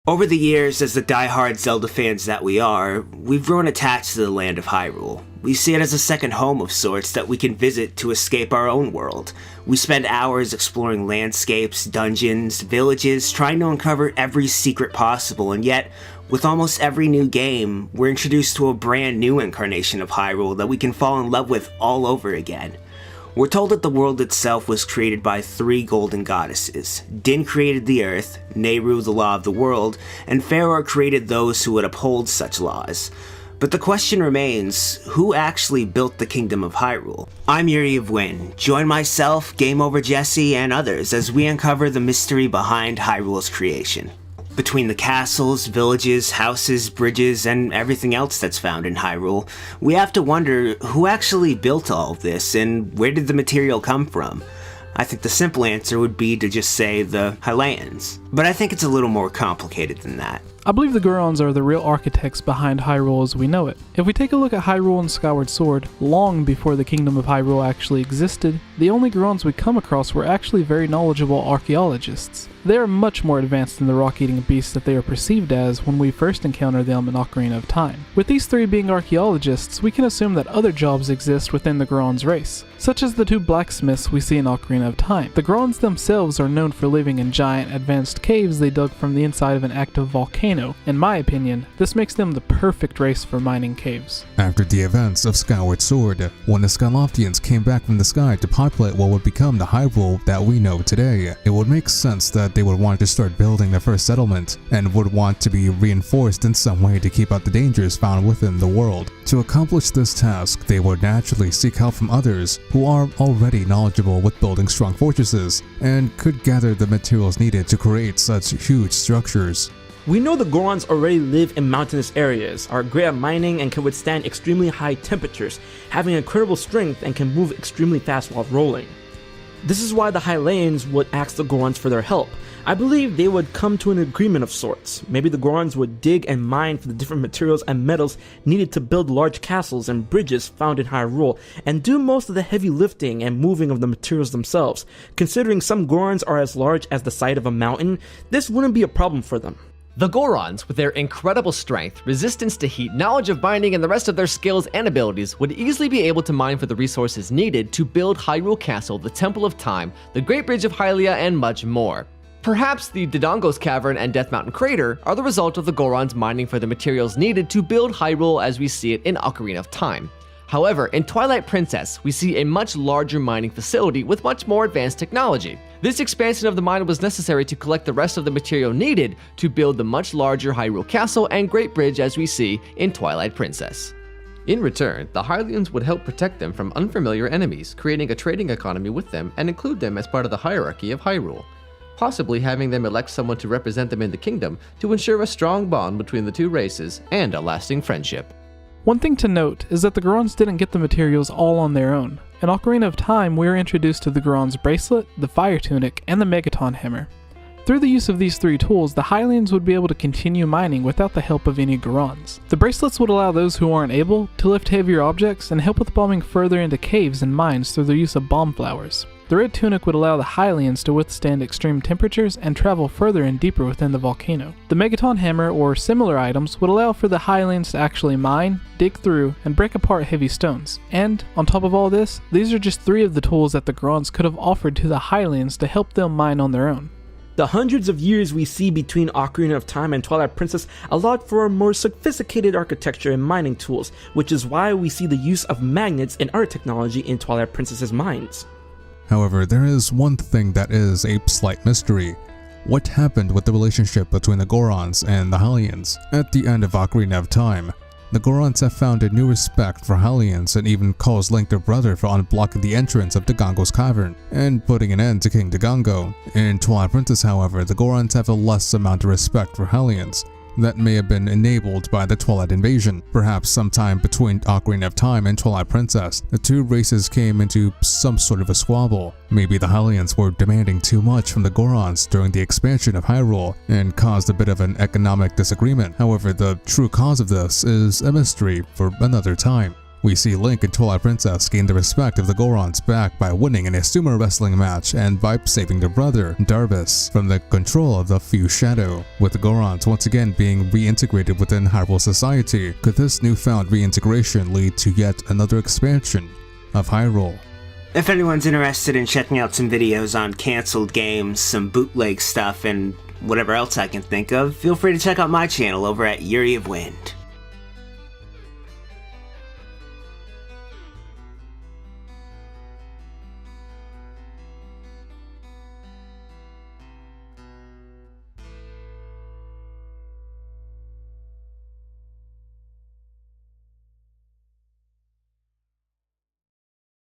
Over the years, as the die-hard Zelda fans that we are, we've grown attached to the land of Hyrule. We see it as a second home of sorts that we can visit to escape our own world. We spend hours exploring landscapes, dungeons, villages, trying to uncover every secret possible, and yet, with almost every new game, we're introduced to a brand new incarnation of Hyrule that we can fall in love with all over again. We're told that the world itself was created by 3 golden goddesses. Din created the earth, Nehru the law of the world, and Farour created those who would uphold such laws. But the question remains, who actually built the Kingdom of Hyrule? I'm YuriofWind. Join myself, Game Over Jesse, and others as we uncover the mystery behind Hyrule's creation. Between the castles, villages, houses, bridges, and everything else that's found in Hyrule, we have to wonder who actually built all of this and where did the material come from? I think the simple answer would be to just say the Hylians. But I think it's a little more complicated than that. I believe the Gorons are the real architects behind Hyrule as we know it. If we take a look at Hyrule and Skyward Sword, long before the Kingdom of Hyrule actually existed, the only Gorons we come across were actually very knowledgeable archaeologists. They are much more advanced than the rock-eating beasts that they are perceived as when we first encounter them in Ocarina of Time. With these 3 being archaeologists, we can assume that other jobs exist within the Goron's race, such as the 2 blacksmiths we see in Ocarina of Time. The Gorons themselves are known for living in giant, advanced caves they dug from the inside of an active volcano. In my opinion, this makes them the perfect race for mining caves. After the events of Skyward Sword, when the Skyloftians came back from the sky to populate what would become the Hyrule that we know today, it would make sense that they would want to start building their first settlement, and would want to be reinforced in some way to keep out the dangers found within the world. To accomplish this task, they would naturally seek help from others who are already knowledgeable with building strong fortresses, and could gather the materials needed to create such huge structures. We know the Gorons already live in mountainous areas, are great at mining, and can withstand extremely high temperatures, having incredible strength and can move extremely fast while rolling. This is why the Hylians would ask the Gorons for their help. I believe they would come to an agreement of sorts. Maybe the Gorons would dig and mine for the different materials and metals needed to build large castles and bridges found in Hyrule, and do most of the heavy lifting and moving of the materials themselves. Considering some Gorons are as large as the side of a mountain, this wouldn't be a problem for them. The Gorons, with their incredible strength, resistance to heat, knowledge of mining, and the rest of their skills and abilities, would easily be able to mine for the resources needed to build Hyrule Castle, the Temple of Time, the Great Bridge of Hylia, and much more. Perhaps the Dodongo's Cavern and Death Mountain Crater are the result of the Gorons mining for the materials needed to build Hyrule as we see it in Ocarina of Time. However, in Twilight Princess, we see a much larger mining facility with much more advanced technology. This expansion of the mine was necessary to collect the rest of the material needed to build the much larger Hyrule Castle and Great Bridge as we see in Twilight Princess. In return, the Hylians would help protect them from unfamiliar enemies, creating a trading economy with them and include them as part of the hierarchy of Hyrule, possibly having them elect someone to represent them in the kingdom to ensure a strong bond between the 2 races and a lasting friendship. One thing to note is that the Gorons didn't get the materials all on their own. In Ocarina of Time, we are introduced to the Goron's bracelet, the fire tunic, and the Megaton hammer. Through the use of these 3 tools, the Hylians would be able to continue mining without the help of any Gorons. The bracelets would allow those who aren't able to lift heavier objects and help with bombing further into caves and mines through the use of bomb flowers. The red tunic would allow the Hylians to withstand extreme temperatures and travel further and deeper within the volcano. The Megaton hammer or similar items would allow for the Hylians to actually mine, dig through, and break apart heavy stones. And, on top of all this, these are just 3 of the tools that the Gorons could have offered to the Hylians to help them mine on their own. The hundreds of years we see between Ocarina of Time and Twilight Princess allowed for a more sophisticated architecture and mining tools, which is why we see the use of magnets and other technology in Twilight Princess's mines. However, there is one thing that is a slight mystery. What happened with the relationship between the Gorons and the Hylians? At the end of Ocarina of Time, the Gorons have found a new respect for Hylians and even caused Link their brother for unblocking the entrance of Dodongo's Cavern and putting an end to King Dodongo. In Twilight Princess, however, the Gorons have a less amount of respect for Hylians. That may have been enabled by the Twilight Invasion. Perhaps sometime between Ocarina of Time and Twilight Princess, the 2 races came into some sort of a squabble. Maybe the Hylians were demanding too much from the Gorons during the expansion of Hyrule and caused a bit of an economic disagreement. However, the true cause of this is a mystery for another time. We see Link and Twilight Princess gain the respect of the Gorons back by winning in a sumo wrestling match and by saving their brother, Darbus, from the control of the Few Shadow. With the Gorons once again being reintegrated within Hyrule society, could this newfound reintegration lead to yet another expansion of Hyrule? If anyone's interested in checking out some videos on canceled games, some bootleg stuff, and whatever else I can think of, feel free to check out my channel over at YuriofWind.